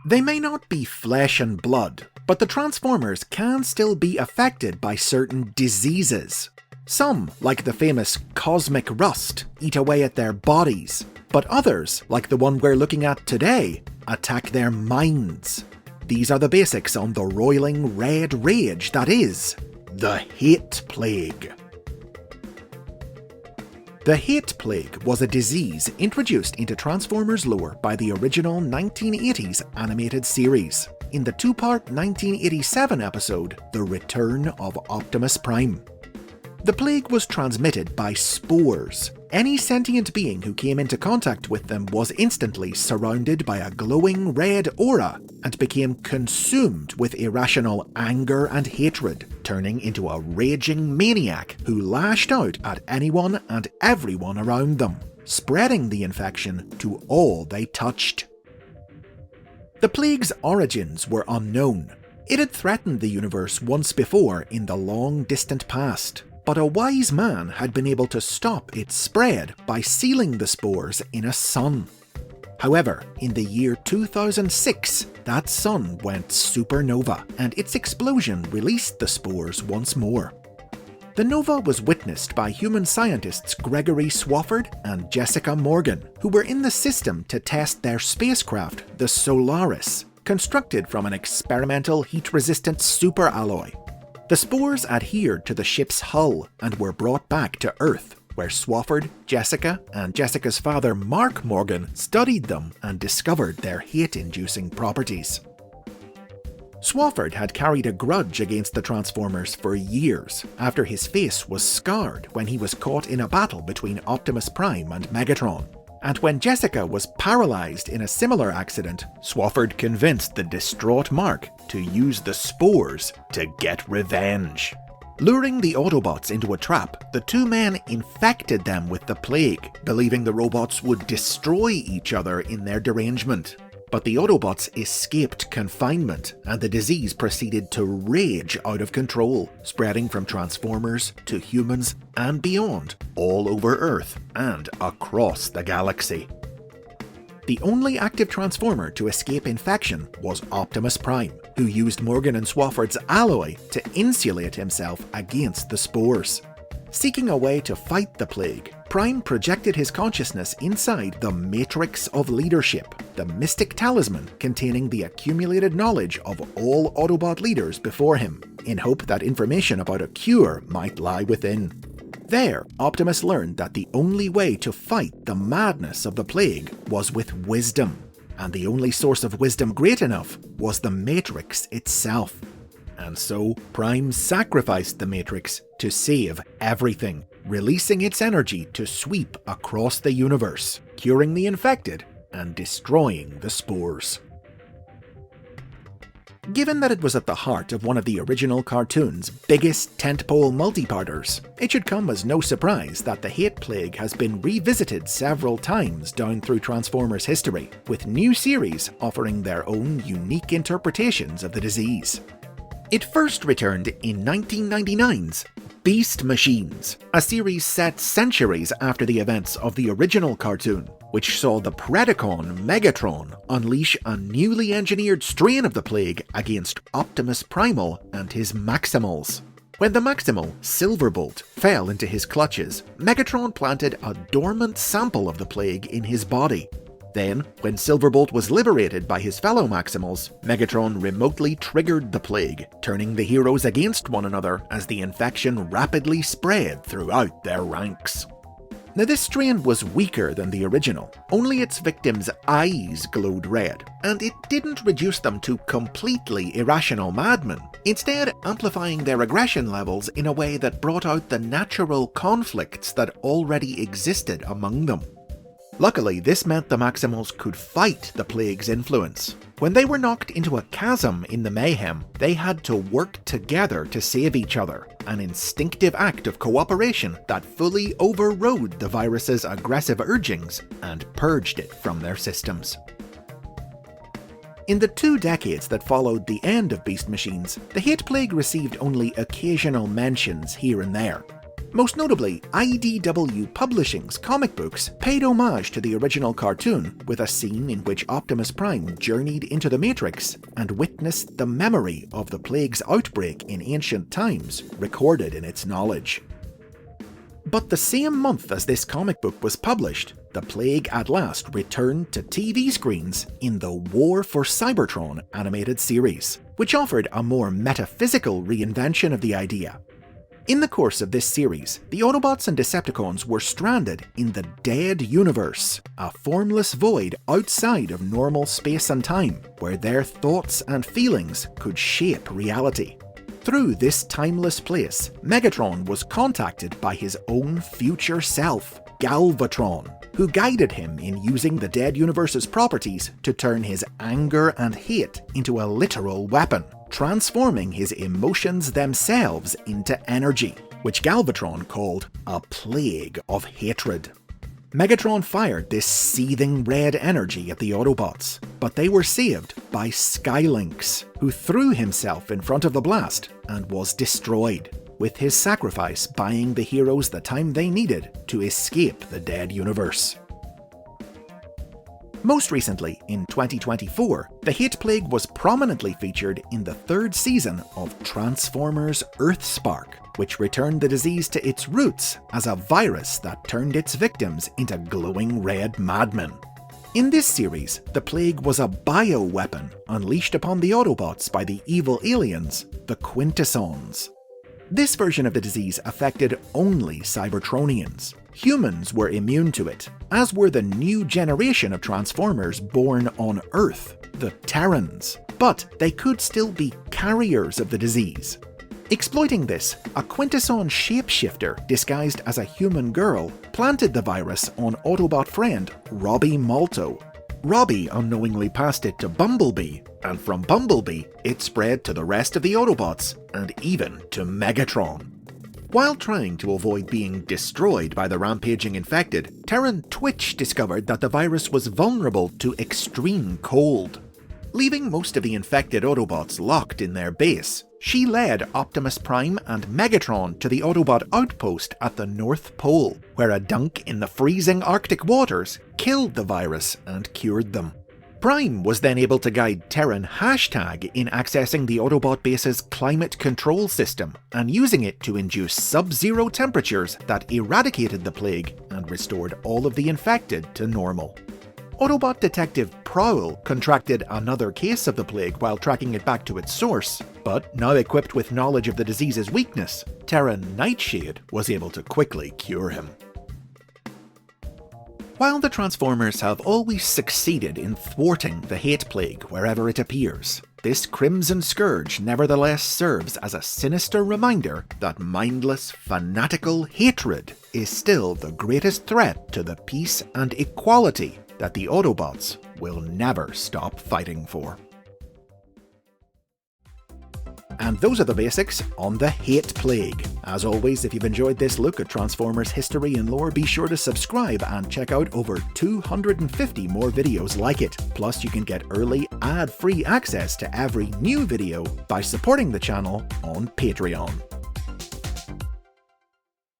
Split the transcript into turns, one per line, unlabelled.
They may not be flesh and blood, but the Transformers can still be affected by certain diseases. Some, like the famous cosmic rust, eat away at their bodies, but others, like the one we're looking at today, attack their minds. These are the basics on the roiling red rage that is the Hate Plague. The Hate Plague was a disease introduced into Transformers lore by the original 1980s animated series, in the two-part 1987 episode, The Return of Optimus Prime. The plague was transmitted by spores. Any sentient being who came into contact with them was instantly surrounded by a glowing red aura and became consumed with irrational anger and hatred, turning into a raging maniac who lashed out at anyone and everyone around them, spreading the infection to all they touched. The plague's origins were unknown. It had threatened the universe once before in the long distant past, but a wise man had been able to stop its spread by sealing the spores in a sun. However, in the year 2006, that sun went supernova, and its explosion released the spores once more. The nova was witnessed by human scientists Gregory Swafford and Jessica Morgan, who were in the system to test their spacecraft, the Solaris, constructed from an experimental heat-resistant superalloy. The spores adhered to the ship's hull and were brought back to Earth, where Swafford, Jessica, and Jessica's father Mark Morgan studied them and discovered their hate-inducing properties. Swafford had carried a grudge against the Transformers for years after his face was scarred when he was caught in a battle between Optimus Prime and Megatron. And when Jessica was paralysed in a similar accident, Swafford convinced the distraught Mark to use the spores to get revenge. Luring the Autobots into a trap, the two men infected them with the plague, believing the robots would destroy each other in their derangement. But the Autobots escaped confinement, and the disease proceeded to rage out of control, spreading from Transformers to humans and beyond, all over Earth and across the galaxy. The only active Transformer to escape infection was Optimus Prime, who used Morgan and Swafford's alloy to insulate himself against the spores. Seeking a way to fight the plague, Prime projected his consciousness inside the Matrix of Leadership, the mystic talisman containing the accumulated knowledge of all Autobot leaders before him, in hope that information about a cure might lie within. There, Optimus learned that the only way to fight the madness of the plague was with wisdom, and the only source of wisdom great enough was the Matrix itself. And so, Prime sacrificed the Matrix to save everything, releasing its energy to sweep across the universe, curing the infected and destroying the spores. Given that it was at the heart of one of the original cartoon's biggest tentpole multi-parters, it should come as no surprise that the Hate Plague has been revisited several times down through Transformers history, with new series offering their own unique interpretations of the disease. It first returned in 1999's Beast Machines, a series set centuries after the events of the original cartoon, which saw the Predacon Megatron unleash a newly engineered strain of the plague against Optimus Primal and his Maximals. When the Maximal, Silverbolt, fell into his clutches, Megatron planted a dormant sample of the plague in his body. Then, when Silverbolt was liberated by his fellow Maximals, Megatron remotely triggered the plague, turning the heroes against one another as the infection rapidly spread throughout their ranks. Now, this strain was weaker than the original, only its victims' eyes glowed red, and it didn't reduce them to completely irrational madmen, instead amplifying their aggression levels in a way that brought out the natural conflicts that already existed among them. Luckily, this meant the Maximals could fight the plague's influence. When they were knocked into a chasm in the mayhem, they had to work together to save each other, an instinctive act of cooperation that fully overrode the virus's aggressive urgings and purged it from their systems. In the 2 decades that followed the end of Beast Machines, the Hate Plague received only occasional mentions here and there. Most notably, IDW Publishing's comic books paid homage to the original cartoon with a scene in which Optimus Prime journeyed into the Matrix and witnessed the memory of the plague's outbreak in ancient times recorded in its knowledge. But the same month as this comic book was published, the plague at last returned to TV screens in the War for Cybertron animated series, which offered a more metaphysical reinvention of the idea. In the course of this series, the Autobots and Decepticons were stranded in the Dead Universe, a formless void outside of normal space and time, where their thoughts and feelings could shape reality. Through this timeless place, Megatron was contacted by his own future self, Galvatron, who guided him in using the Dead Universe's properties to turn his anger and hate into a literal weapon, transforming his emotions themselves into energy, which Galvatron called a plague of hatred. Megatron fired this seething red energy at the Autobots, but they were saved by Skylynx, who threw himself in front of the blast and was destroyed, with his sacrifice buying the heroes the time they needed to escape the Dead Universe. Most recently, in 2024, the Hate Plague was prominently featured in the third season of Transformers EarthSpark, which returned the disease to its roots as a virus that turned its victims into glowing red madmen. In this series, the plague was a bioweapon unleashed upon the Autobots by the evil aliens, the Quintessons. This version of the disease affected only Cybertronians. Humans were immune to it, as were the new generation of Transformers born on Earth, the Terrans, but they could still be carriers of the disease. Exploiting this, a Quintesson shapeshifter disguised as a human girl planted the virus on Autobot friend Robbie Malto. Robbie unknowingly passed it to Bumblebee, and from Bumblebee, it spread to the rest of the Autobots, and even to Megatron. While trying to avoid being destroyed by the rampaging infected, Terran Twitch discovered that the virus was vulnerable to extreme cold. Leaving most of the infected Autobots locked in their base, she led Optimus Prime and Megatron to the Autobot outpost at the North Pole, where a dunk in the freezing Arctic waters killed the virus and cured them. Prime was then able to guide Terran Hashtag in accessing the Autobot base's climate control system and using it to induce sub-zero temperatures that eradicated the plague and restored all of the infected to normal. Autobot detective Prowl contracted another case of the plague while tracking it back to its source, but now equipped with knowledge of the disease's weakness, Terran Nightshade was able to quickly cure him. While the Transformers have always succeeded in thwarting the hate plague wherever it appears, this Crimson Scourge nevertheless serves as a sinister reminder that mindless, fanatical hatred is still the greatest threat to the peace and equality that the Autobots will never stop fighting for. And those are the basics on the Hate Plague. As always, if you've enjoyed this look at Transformers history and lore, be sure to subscribe and check out over 250 more videos like it. Plus, you can get early, ad-free access to every new video by supporting the channel on Patreon.